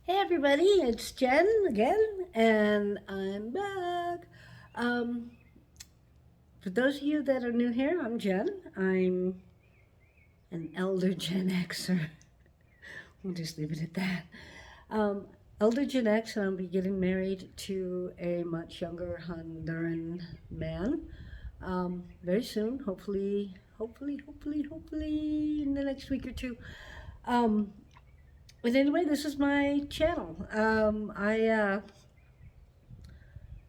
Hey everybody, it's Jen again, and I'm back. Um, for those of you that are new here, I'm Jen. I'm an elder Gen Xer. We'll just leave it at that. Um, Elder Gen X, and I'll be getting married to a much younger Honduran man very soon. Hopefully, in the next week or two. Um, but anyway, this is my channel.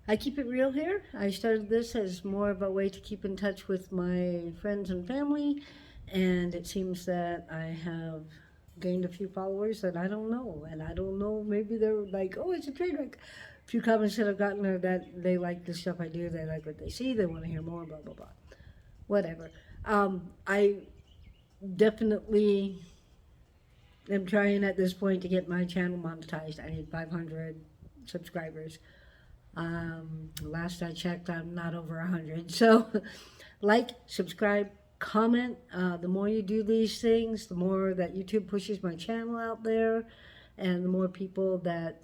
I keep it real here. I started this as more of a way to keep in touch with my friends and family, and it seems that I have gained a few followers that I don't know, and I don't know. Maybe they're like, "Oh, it's a train wreck." A few comments that I've gotten are that they like the stuff I do, they like what they see, they want to hear more, blah blah blah, whatever. I definitely am trying at this point to get my channel monetized. I need 500 subscribers. Last I checked, I'm not over 100. So, like, subscribe, comment. The more you do these things, the more that YouTube pushes my channel out there, and the more people that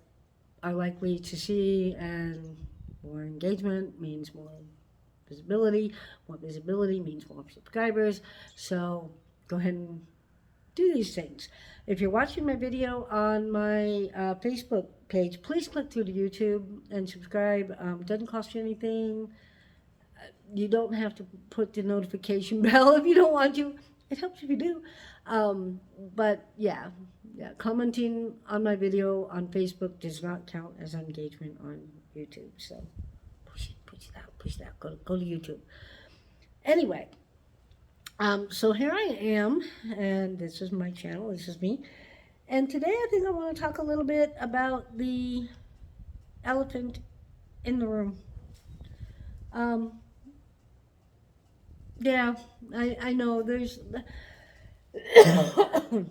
are likely to see, and more engagement means more visibility. More visibility means more subscribers. So, go ahead and do these things. If you're watching my video on my Facebook page, please click through to YouTube and subscribe. Doesn't cost you anything. You don't have to put the notification bell if you don't want to. It helps if you do. But yeah, commenting on my video on Facebook does not count as engagement on YouTube. So push it out. Go to YouTube. Anyway, so here I am, and this is my channel. This is me. And today I think I want to talk a little bit about the elephant in the room. Um, yeah, I know there's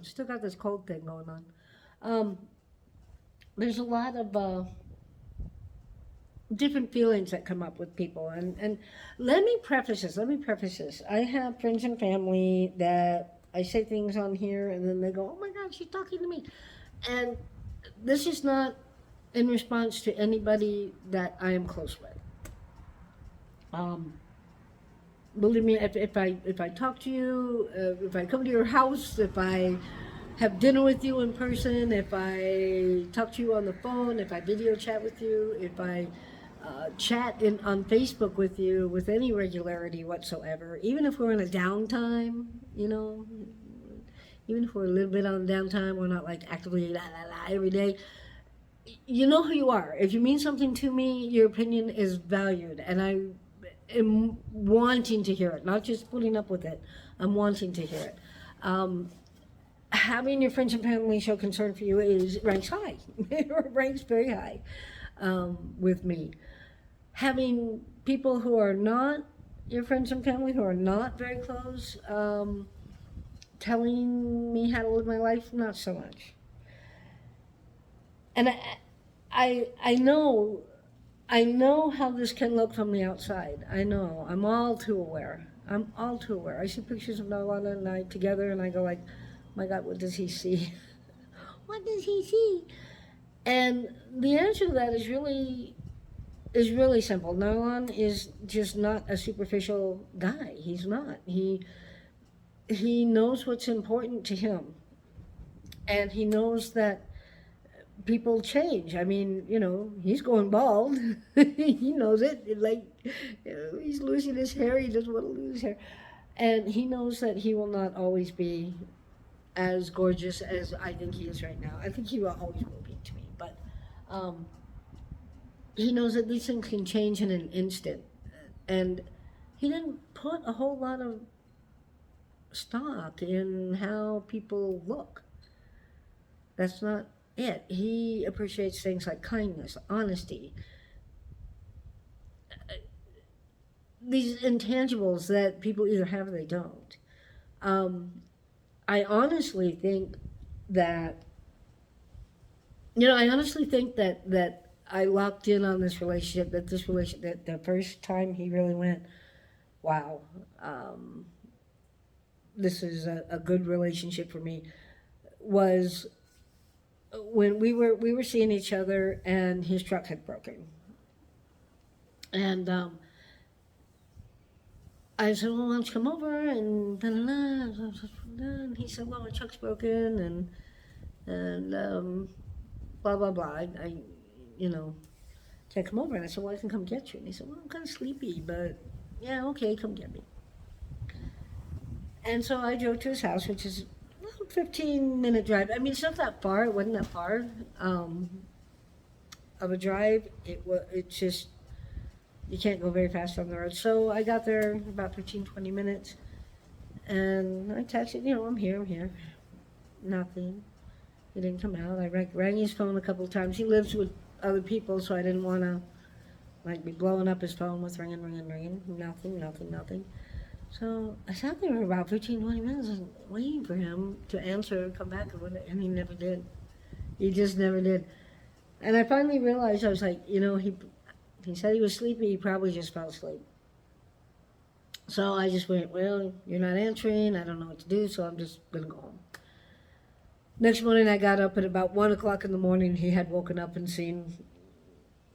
still got this cold thing going on. Um, there's a lot of different feelings that come up with people. And let me preface this. I have friends and family that I say things on here and then they go, oh my God, she's talking to me. And this is not in response to anybody that I am close with. Um, Believe me, if I talk to you, if I come to your house, if I have dinner with you in person, if I talk to you on the phone, if I video chat with you, if I chat on Facebook with you with any regularity whatsoever, even if we're in a downtime, you know, even if we're a little bit on downtime, we're not like actively la la la every day. You know who you are. If you mean something to me, your opinion is valued, and I am wanting to hear it, not just putting up with it. I'm wanting to hear it. Um, Having your friends and family show concern for you is ranks high. It ranks very high with me. Having people who are not your friends and family, who are not very close, telling me how to live my life, not so much. And I know how this can look from the outside. I know. I'm all too aware. I'm all too aware. I see pictures of Nalana and I together, and I go like, "My God, what does he see? What does he see?" And the answer to that is really simple. Narlan is just not a superficial guy. He's not. He knows what's important to him, and he knows that people change. I mean, he's going bald. He knows it. Like, he's losing his hair. He doesn't want to lose hair. And he knows that he will not always be as gorgeous as I think he is right now. I think he will always will be to me. But um, he knows that these things can change in an instant. And he didn't put a whole lot of stock in how people look. That's not it. He appreciates things like kindness, honesty, these intangibles that people either have or they don't. Um, I honestly think that, that I locked in on this relationship, that the first time he really went, wow, um, this is a good relationship for me, was when we were seeing each other, and his truck had broken, and I said, well, why don't you come over, and da, da, da, and he said, well, my truck's broken, and blah blah blah. I you know can't come over, and I said, well, I can come get you, and he said, well, I'm kind of sleepy, but yeah, okay, come get me. And so I drove to his house, which is a 15-minute drive. I mean, it's not that far. It wasn't that far um, of a drive. It's just, you can't go very fast on the road. So I got there about 15, 20 minutes. And I texted, I'm here, I'm here. Nothing. He didn't come out. I rang his phone a couple of times. He lives with other people, so I didn't want to be blowing up his phone with ringing, ringing, ringing. Nothing, nothing, nothing. So I sat there for about 15, 20 minutes waiting for him to answer, come back, and he never did. He just never did. And I finally realized, I was like, he said he was sleepy, he probably just fell asleep. So I just went, well, you're not answering, I don't know what to do, so I'm just going to go home. Next morning I got up at about 1 o'clock in the morning. He had woken up and seen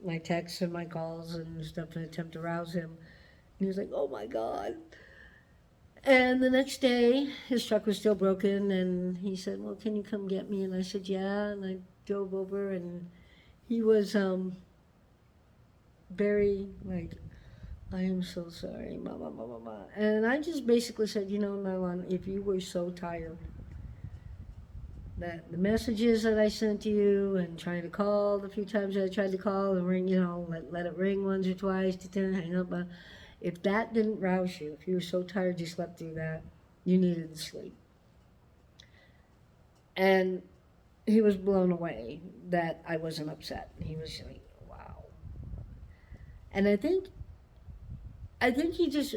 my texts and my calls and stuff in an attempt to rouse him. And he was like, oh my God. And the next day, his truck was still broken, and he said, well, can you come get me? And I said, yeah, and I drove over, and he was very, I am so sorry, mama, mama, mama. And I just basically said, Nylon, if you were so tired that the messages that I sent to you and trying to call the few times that I tried to call and ring, let it ring once or twice, to hang up, if that didn't rouse you, if you were so tired you slept through that, you needed to sleep. And he was blown away that I wasn't upset. He was like, wow. And I think he just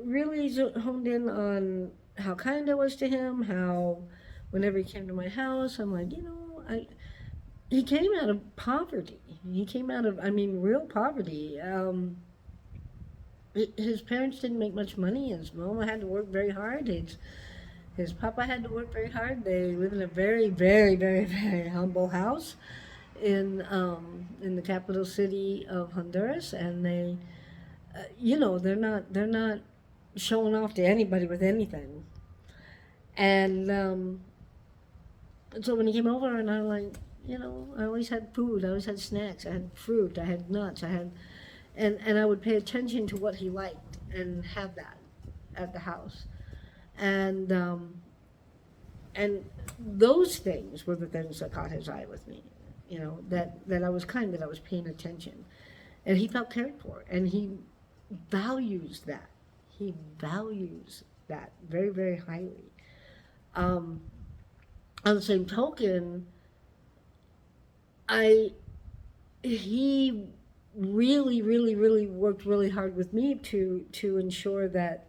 really honed in on how kind I was to him, how whenever he came to my house, I'm like, he came out of poverty. He came out of, real poverty. His parents didn't make much money. His mama had to work very hard. His papa had to work very hard. They live in a very, very, very, very humble house in the capital city of Honduras, and they, they're not showing off to anybody with anything. And so when he came over, and I'm like, I always had food. I always had snacks. I had fruit. I had nuts. And I would pay attention to what he liked and have that at the house. And those things were the things that caught his eye with me, that I was kind, that I was paying attention. And he felt cared for, and he values that. He values that very, very highly. On the same token, he really, really, really worked really hard with me to ensure that,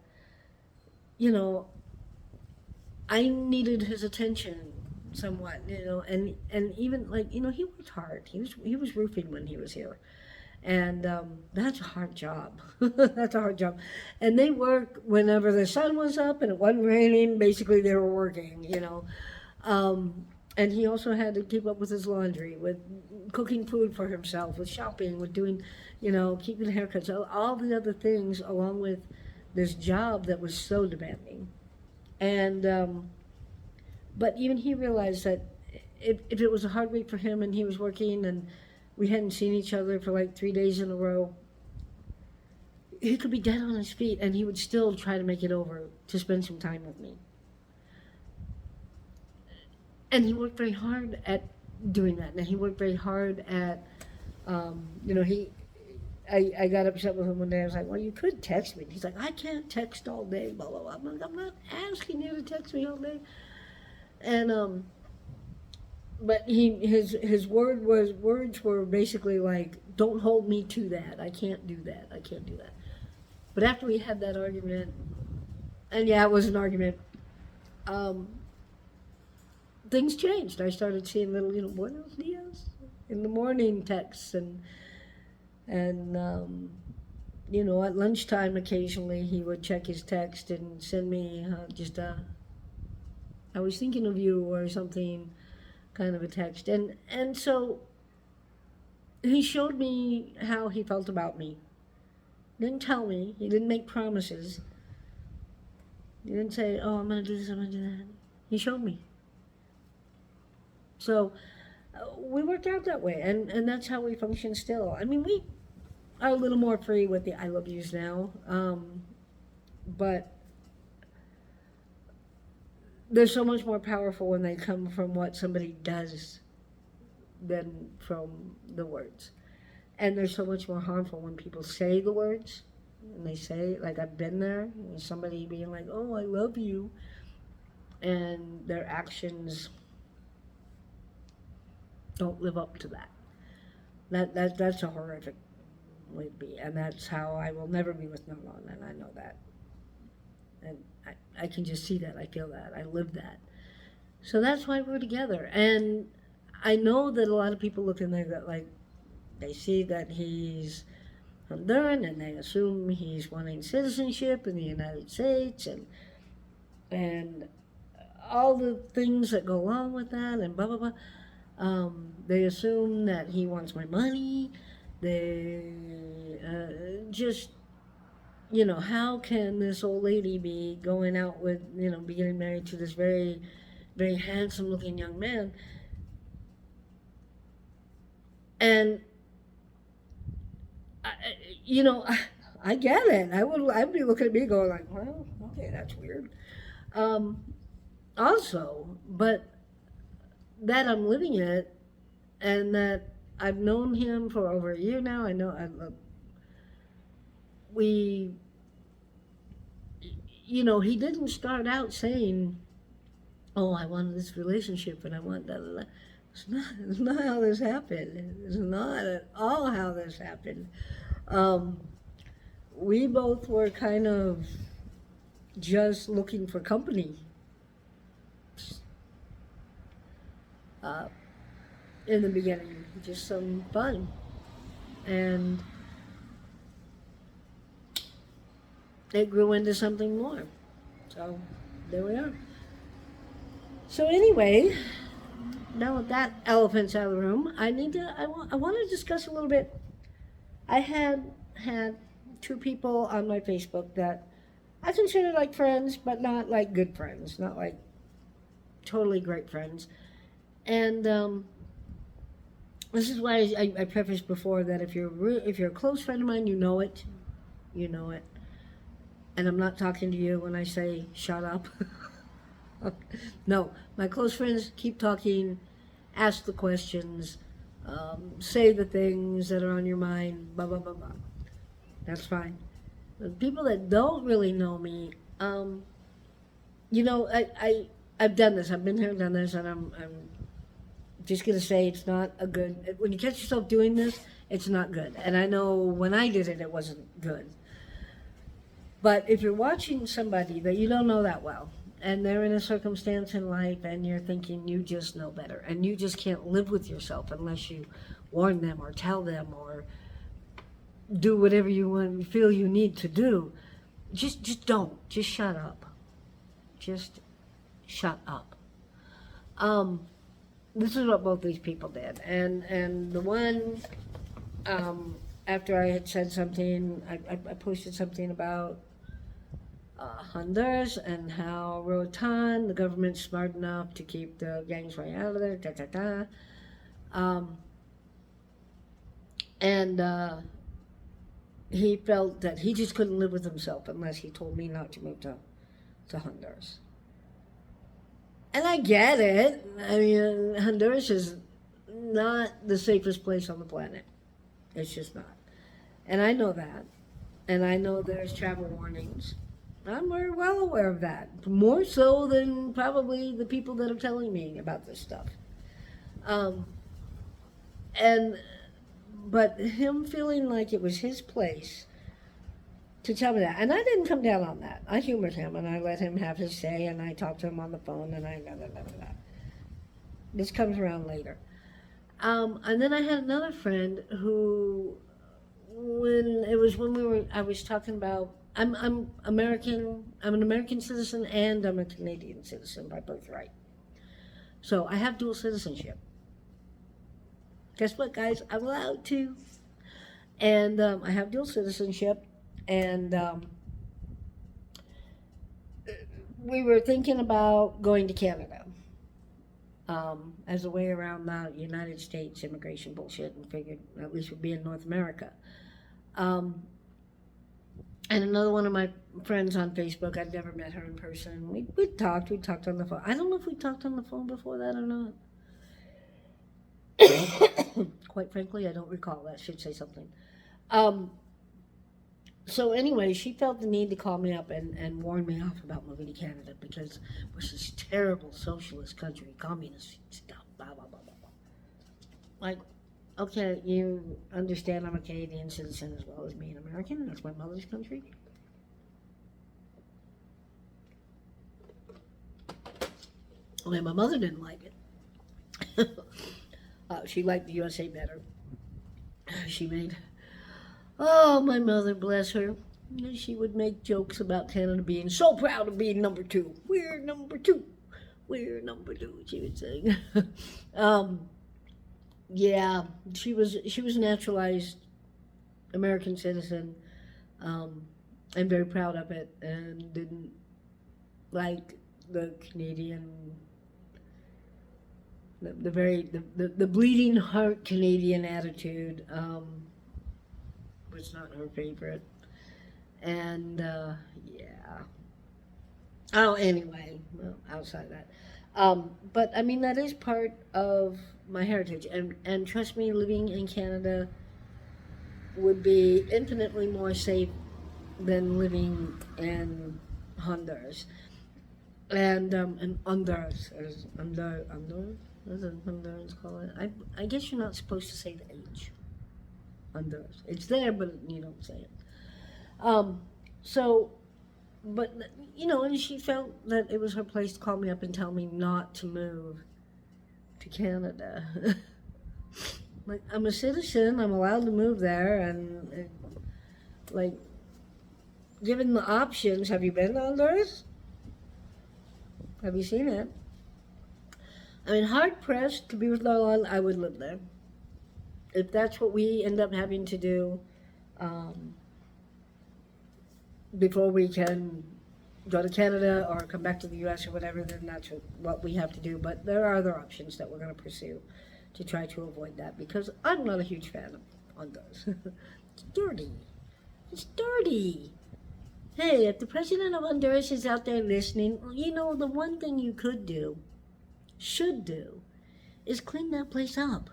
I needed his attention somewhat, and even he worked hard. He was roofing when he was here, and that's a hard job. That's a hard job, and they work whenever the sun was up and it wasn't raining. Basically, they were working, And he also had to keep up with his laundry, with cooking food for himself, with shopping, with doing, keeping haircuts, all the other things, along with this job that was so demanding. And, but even he realized that if it was a hard week for him and he was working and we hadn't seen each other for 3 days in a row, he could be dead on his feet and he would still try to make it over to spend some time with me. And he worked very hard at doing that. And he worked very hard at, I got upset with him one day. I was like, well, you could text me. He's like, I can't text all day, blah, blah, blah. I'm like, I'm not asking you to text me all day. And, but his words were basically like, don't hold me to that. I can't do that. I can't do that. But after we had that argument, and yeah, it was an argument, things changed. I started seeing little, buenos dias in the morning texts, and at lunchtime occasionally he would check his text and send me just I was thinking of you or something kind of a text. And so he showed me how he felt about me. Didn't tell me. He didn't make promises. He didn't say, "Oh, I'm gonna do this, I'm gonna do that." He showed me. So we worked out that way, and that's how we function still. I mean, we are a little more free with the "I love yous" now, but they're so much more powerful when they come from what somebody does than from the words. And they're so much more harmful when people say the words. And they say, like, I've been there, somebody being like, "Oh, I love you," and their actions don't live up to that. That's a horrific way to be, and that's how I will never be with Nolan, and I know that. And I can just see that, I feel that, I live that. So that's why we're together. And I know that a lot of people look in there that, like, they see that he's Honduran and they assume he's wanting citizenship in the United States and all the things that go along with that and blah blah blah. They assume that he wants my money. They just, how can this old lady be going out with, be getting married to this very, very handsome looking young man? And I get it. I'd be looking at me going like, well, okay, that's weird. Also, but that I'm living it, and that I've known him for over a year now. We, he didn't start out saying, "Oh, I want this relationship and I want that." It's not how this happened. It's not at all how this happened. We both were kind of just looking for company. In the beginning, just some fun. And it grew into something more. So there we are. So anyway, now that that elephant's out of the room, I want to discuss a little bit. I had two people on my Facebook that I consider like friends, but not like good friends, not like totally great friends. And this is why I prefaced before that if you're a close friend of mine, you know it. And I'm not talking to you when I say shut up. No, my close friends keep talking, ask the questions, say the things that are on your mind, blah blah blah blah. That's fine. The people that don't really know me, I've done this. I've been here and done this, and I'm just gonna say it's not a good. When you catch yourself doing this, it's not good. And I know when I did it, it wasn't good. But if you're watching somebody that you don't know that well, and they're in a circumstance in life, and you're thinking you just know better, and you just can't live with yourself unless you warn them or tell them or do whatever you feel you need to do, just don't. Just shut up. Just shut up. This is what both these people did, and the one, after I had said something, I posted something about Honduras and how Roatan, the government's smart enough to keep the gangs right out of there, and he felt that he just couldn't live with himself unless he told me not to move to Honduras. And I get it. I mean, Honduras is not the safest place on the planet. It's just not. And I know that. And I know there's travel warnings. I'm very well aware of that. More so than probably the people that are telling me about this stuff. But him feeling like it was his place to tell me that. And I didn't come down on that. I humored him and I let him have his say and I talked to him on the phone and I. This comes around later. And then I had another friend who, I was talking about, I'm American, I'm an American citizen and I'm a Canadian citizen by birthright. So I have dual citizenship. Guess what, guys? I'm allowed to. And I have dual citizenship. And we were thinking about going to Canada as a way around the United States immigration bullshit, and figured at least we'd be in North America. Um, and another one of my friends on Facebook, I'd never met her in person. We talked on the phone. I don't know if we talked on the phone before that or not. Quite frankly, I don't recall. That should say something. Um, so anyway, she felt the need to call me up and warn me off about moving to Canada because we're this terrible socialist country, communist stuff, blah, blah, blah, blah, blah. Like, okay, you understand I'm a Canadian citizen as well as being American. That's my mother's country. Only my mother didn't like it. She liked the USA better. She made, oh, my mother, bless her. She would make jokes about Canada being so proud of being number two. We're number two. We're number two, she would say. Yeah, she was naturalized American citizen, and very proud of it, and didn't like the Canadian, the bleeding heart Canadian attitude. Was not her favorite, and yeah. Oh, anyway, well, outside that. But I mean, that is part of my heritage. And trust me, living in Canada would be infinitely more safe than living in Honduras. And Honduras, what does Honduras call it? I guess you're not supposed to say the H. Honduras. It's there, but you don't say it. Um, so but and she felt that it was her place to call me up and tell me not to move to Canada. Like, I'm a citizen, I'm allowed to move there, and like, given the options, have you been to Honduras? Have you seen it? I mean, hard pressed to be with Darlene, I would live there. If that's what we end up having to do, before we can go to Canada or come back to the U.S. or whatever, then that's what we have to do. But there are other options that we're going to pursue to try to avoid that, because I'm not a huge fan of Honduras. It's dirty. It's dirty. Hey, if the president of Honduras is out there listening, the one thing you should do, is clean that place up.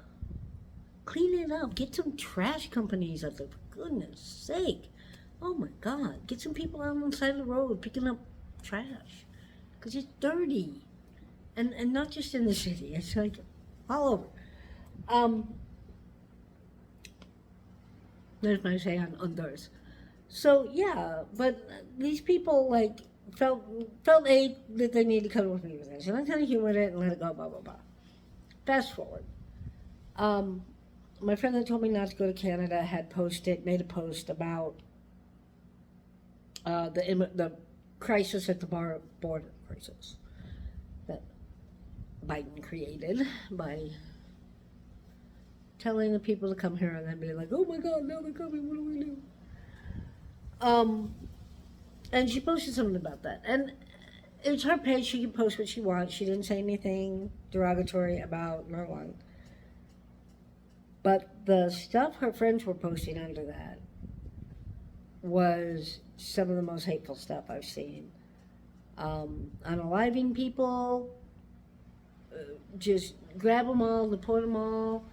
Clean it up. Get some trash companies up there, for goodness sake. Oh my God, get some people out on the side of the road picking up trash, because it's dirty, and not just in the city. It's like all over. There's my say on Honduras. So yeah, but these people felt that they need to come with me with this, and I kind of humored it and let it go. Blah blah blah. Fast forward. My friend that told me not to go to Canada had made a post about the crisis at the border crisis that Biden created by telling the people to come here and then be like, oh my God, now they're coming, what do we do? And she posted something about that. And it's her page, she can post what she wants. She didn't say anything derogatory about Marwan. But the stuff her friends were posting under that was some of the most hateful stuff I've seen. Unaliving people, just grab them all, deport them all.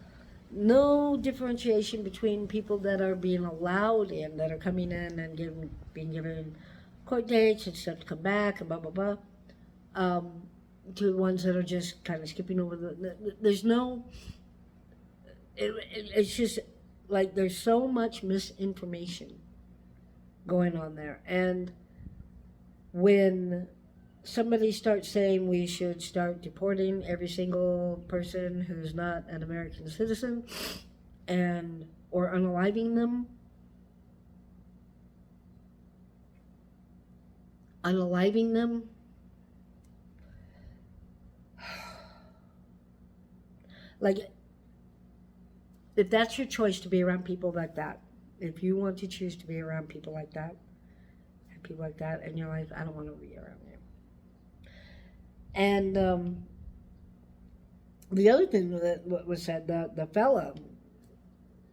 No differentiation between people that are being allowed in, that are coming in and being given court dates and stuff to come back and blah, blah, blah, to the ones that are just kind of skipping over there's no, it's just like there's so much misinformation going on there. And when somebody starts saying we should start deporting every single person who's not an American citizen or unaliving them, Like, if that's your choice to be around people like that, if you want to choose to be around people like that, and people like that in your life, I don't want to be around you. And the other thing that was said, the fella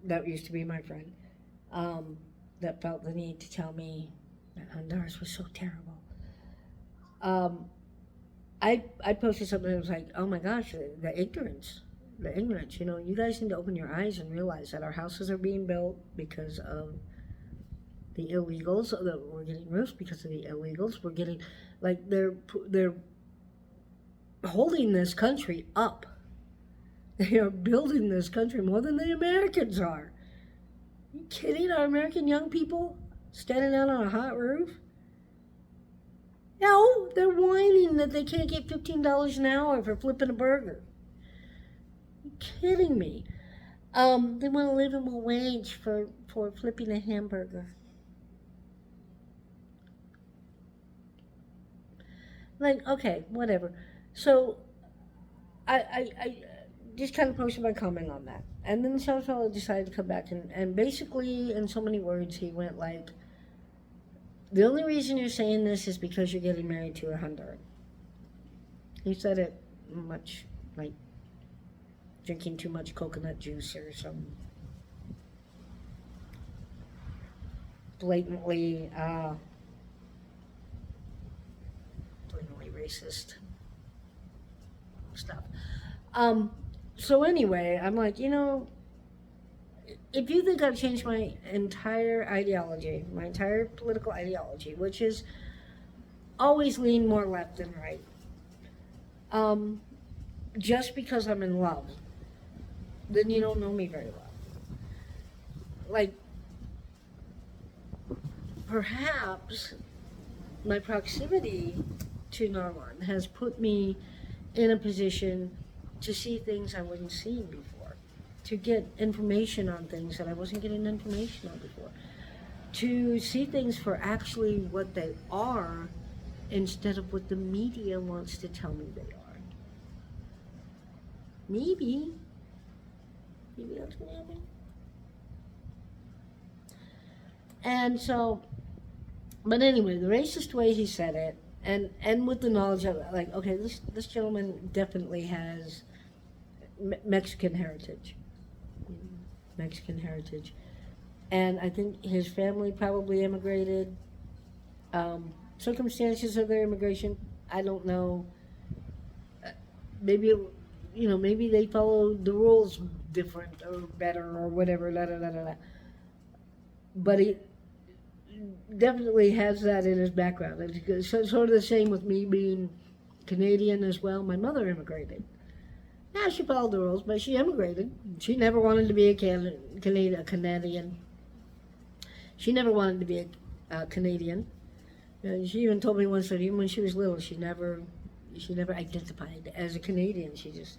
that used to be my friend, that felt the need to tell me that Honduras was so terrible. Um, I posted something that was like, oh my gosh, the ignorance. The ignorance, you guys need to open your eyes and realize that our houses are being built because of the illegals. That we're getting roofs because of the illegals. We're getting, like, they're holding this country up. They are building this country more than the Americans are. Are you kidding? Our American young people standing out on a hot roof? No, they're whining that they can't get $15 an hour for flipping a burger. Are you kidding me? They want to live in a wage for flipping a hamburger. Like, okay, whatever. So, I just kind of posted my comment on that. And then the fellow decided to come back and basically, in so many words, he went like, the only reason you're saying this is because you're getting married to a Honduran. He said it much like drinking too much coconut juice or some blatantly racist stuff. So anyway, I'm like, if you think I've changed my entire ideology, my entire political ideology, which is always lean more left than right, just because I'm in love, then you don't know me very well. Like, perhaps my proximity to Norman has put me in a position to see things I wasn't seeing before, to get information on things that I wasn't getting information on before, to see things for actually what they are instead of what the media wants to tell me they are. Maybe that's what happened. And so, but anyway, the racist way he said it, and with the knowledge of, like, okay, this gentleman definitely has Mexican heritage. And I think his family probably immigrated. Circumstances of their immigration, I don't know. Maybe, maybe they followed the rules different or better or whatever, But he definitely has that in his background. It's sort of the same with me being Canadian as well. My mother immigrated. Yeah, she followed the rules, but she immigrated. She never wanted to be a Canadian. She never wanted to be a Canadian. She even told me once that even when she was little, she never identified as a Canadian. She just,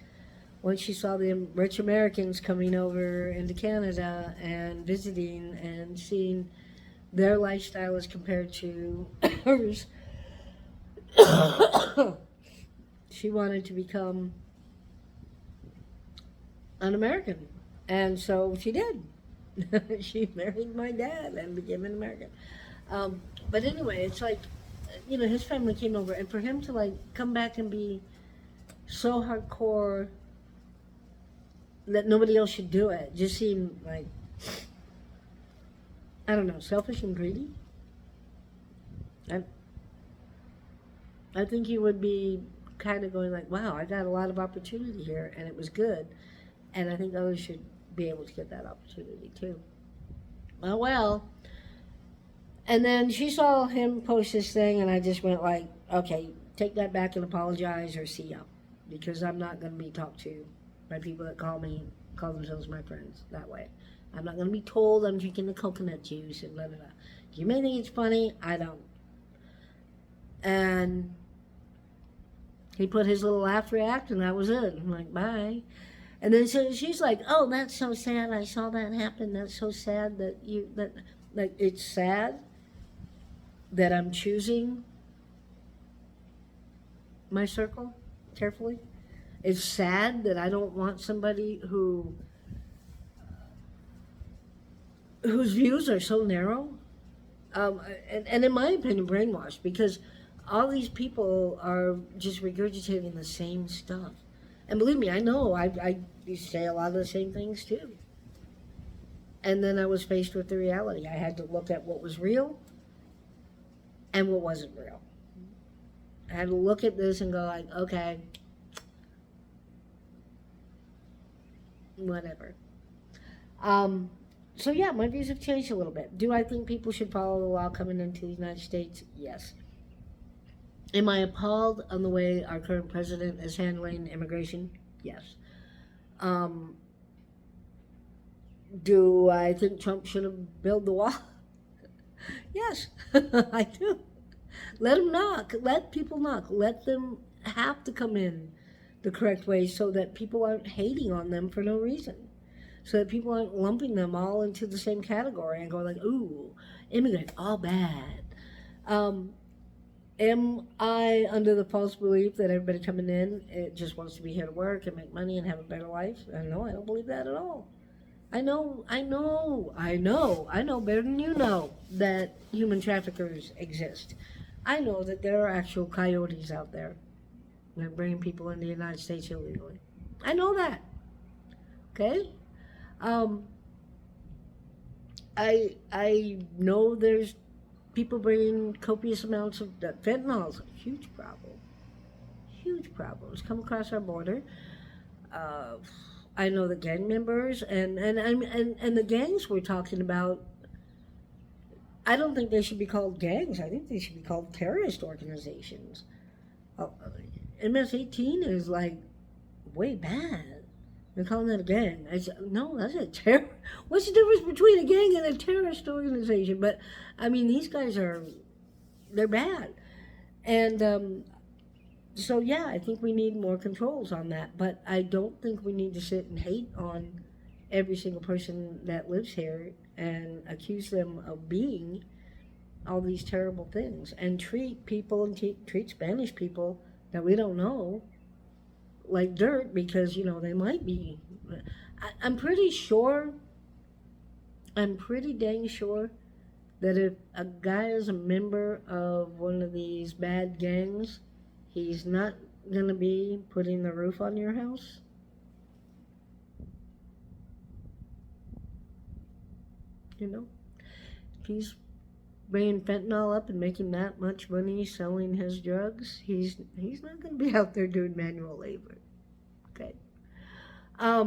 once she saw the rich Americans coming over into Canada and visiting and seeing their lifestyle as compared to hers, she wanted to become an American. And so she did. She married my dad and became an American. But anyway, it's like, his family came over, and for him to, like, come back and be so hardcore that nobody else should do it just seemed like, I don't know, selfish and greedy. I think he would be kind of going like, wow, I got a lot of opportunity here, and it was good, and I think others should be able to get that opportunity too. Oh well. And then she saw him post this thing, and I just went like, okay, take that back and apologize or see ya, because I'm not going to be talked to by people that call themselves my friends that way. I'm not going to be told I'm drinking the coconut juice and blah, blah, blah. You may think it's funny, I don't. And he put his little laugh react, and that was it. I'm like, bye. And then so she's like, oh, that's so sad. I saw that happen. That's so sad that it's sad that I'm choosing my circle carefully. It's sad that I don't want somebody whose views are so narrow, and in my opinion, brainwashed, because all these people are just regurgitating the same stuff. And believe me, I know I used to say a lot of the same things too. And then I was faced with the reality. I had to look at what was real and what wasn't real. I had to look at this and go like, okay, whatever. Um, so yeah, my views have changed a little bit. Do I think people should follow the law coming into the United States? Yes. Am I appalled on the way our current president is handling immigration? Yes. Um, do I think Trump should have built the wall? Yes, I do. Let them knock. Let people knock. Let them have to come in the correct way so that people aren't hating on them for no reason. So that people aren't lumping them all into the same category and going like, ooh, immigrant, all bad. Um, am I under the false belief that everybody coming in, it just wants to be here to work and make money and have a better life? No, I don't believe that at all. I know better than you know that human traffickers exist. I know that there are actual coyotes out there that are bringing people into the United States illegally. I know that. Okay? Um, I know there's people bringing copious amounts of fentanyl. Is a huge problem. Huge problem. It's come across our border. Uh, I know the gang members and the gangs we're talking about. I don't think they should be called gangs. I think they should be called terrorist organizations. MS-18 is like way bad. They're calling that a gang. No, that's a terror. What's the difference between a gang and a terrorist organization? But I mean, these guys they're bad, and so yeah, I think we need more controls on that. But I don't think we need to sit and hate on every single person that lives here and accuse them of being all these terrible things and treat people and treat Spanish people that we don't know like dirt because they might be. I'm pretty sure. I'm pretty dang sure that if a guy is a member of one of these bad gangs, he's not gonna be putting the roof on your house. If he's bringing fentanyl up and making that much money selling his drugs, he's not going to be out there doing manual labor. Okay. A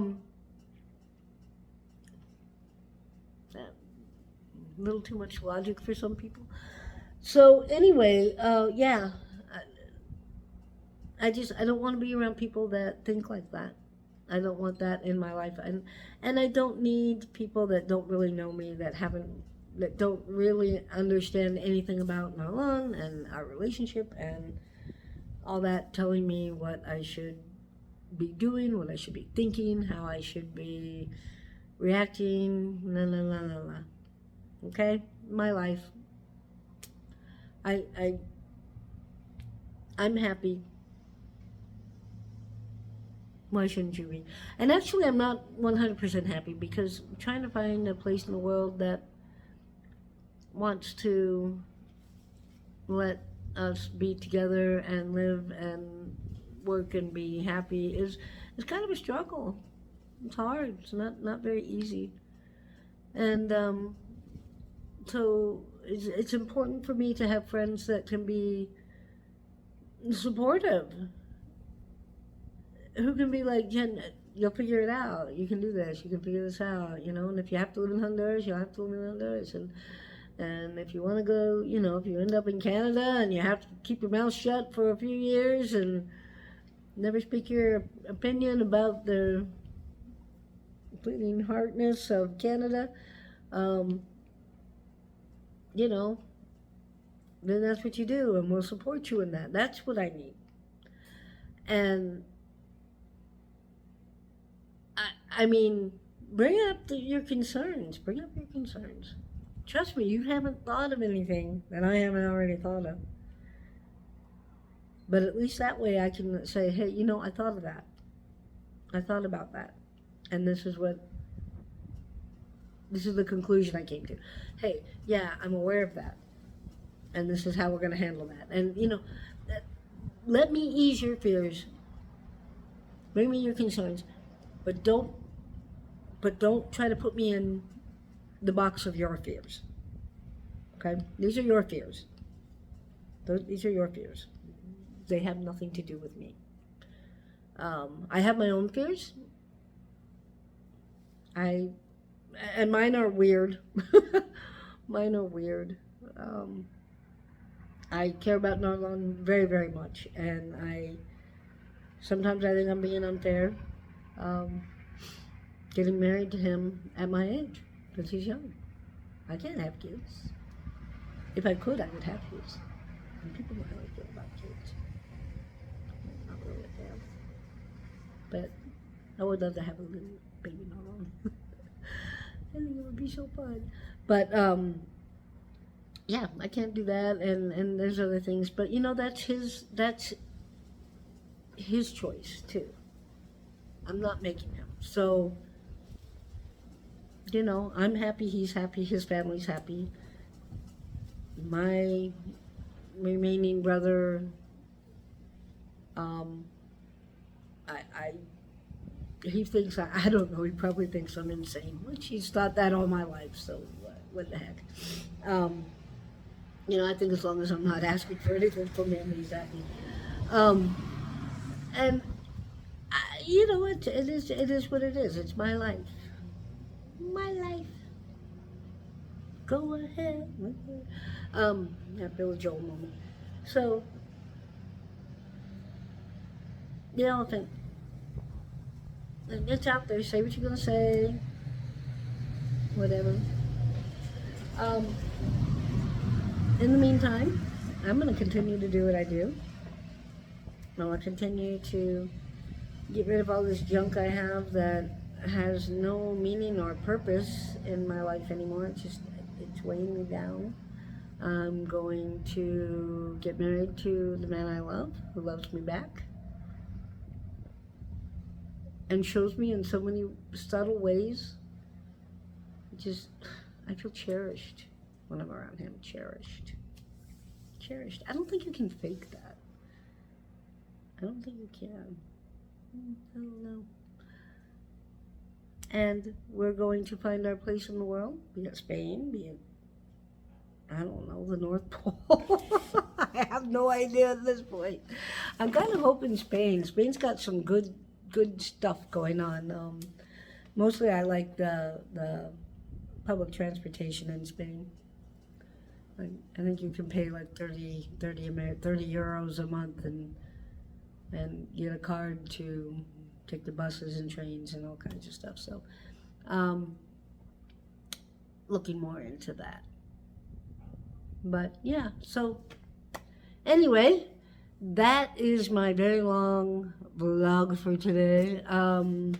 little too much logic for some people. So anyway, yeah, I don't want to be around people that think like that. I don't want that in my life, and I don't need people that don't really know me, that don't really understand anything about Marlon and our relationship and all that, telling me what I should be doing, what I should be thinking, how I should be reacting. La la la la la. Okay, my life. I'm happy. Why shouldn't you be? And actually, I'm not 100% happy because I'm trying to find a place in the world that wants to let us be together and live and work and be happy is kind of a struggle. It's hard. It's not very easy. And so it's important for me to have friends that can be supportive, who can be like, Jen, you'll figure it out. You can do this. You can figure this out. And if you have to live in Honduras, you'll have to live in Honduras. And if you want to go, if you end up in Canada and you have to keep your mouth shut for a few years and never speak your opinion about the bleeding heartness of Canada, then that's what you do, and we'll support you in that. That's what I need. And I mean, bring up your concerns. Bring up your concerns. Trust me, you haven't thought of anything that I haven't already thought of. But at least that way I can say, hey, I thought of that. I thought about that. And this is the conclusion I came to. Hey, yeah, I'm aware of that. And this is how we're going to handle that. And, let me ease your fears. Bring me your concerns. But don't try to put me in the box of your fears. Okay? These are your fears. These are your fears. They have nothing to do with me. I have my own fears. And mine are weird. Mine are weird. I care about Narlon very, very much, and sometimes I think I'm being unfair, getting married to him at my age, because he's young. I can't have kids. If I could, I would have kids. And people know how I feel about kids. Not really a fan. But I would love to have a little baby Narlon. I think it would be so fun. But, yeah, I can't do that, and there's other things, but that's his choice too. I'm not making him. So, I'm happy, he's happy, his family's happy. My remaining brother, he thinks I don't know, he probably thinks I'm insane, which he's thought that all my life, so what the heck. I think as long as I'm not asking for anything from him, he's happy. And it is what it is. It's my life. My life. Go ahead. That Billy Joel moment. So, the elephant. It's out there. Say what you're gonna say. Whatever. In the meantime, I'm going to continue to do what I do. I'm going to continue to get rid of all this junk I have that has no meaning or purpose in my life anymore. It's weighing me down. I'm going to get married to the man I love, who loves me back, and shows me in so many subtle ways. I feel cherished when I'm around him. Cherished. I don't think you can fake that. I don't think you can. I don't know. And we're going to find our place in the world, be it Spain, be it, I don't know, the North Pole. I have no idea at this point. I'm kind of hoping Spain. Spain's got some good stuff going on. Mostly I like the public transportation in Spain. I think you can pay like 30 euros a month and get a card to take the buses and trains and all kinds of stuff. So, looking more into that. But yeah, so anyway, that is my very long vlog for today. I'm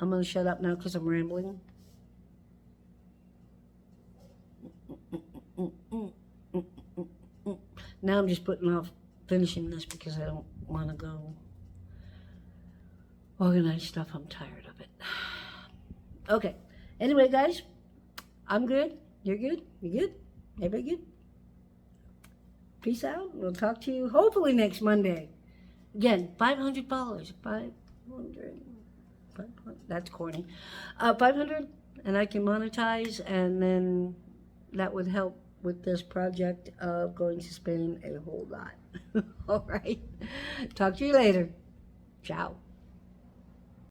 gonna shut up now because I'm rambling. Now I'm just putting off finishing this because I don't want to go organize stuff. I'm tired of it. Okay. Anyway, guys, I'm good. You're good. You good? Everybody good? Peace out. We'll talk to you hopefully next Monday. Again, 500 followers. 500. That's corny. 500, and I can monetize, and then that would help with this project of going to Spain a whole lot. All right. Talk to you later. Ciao.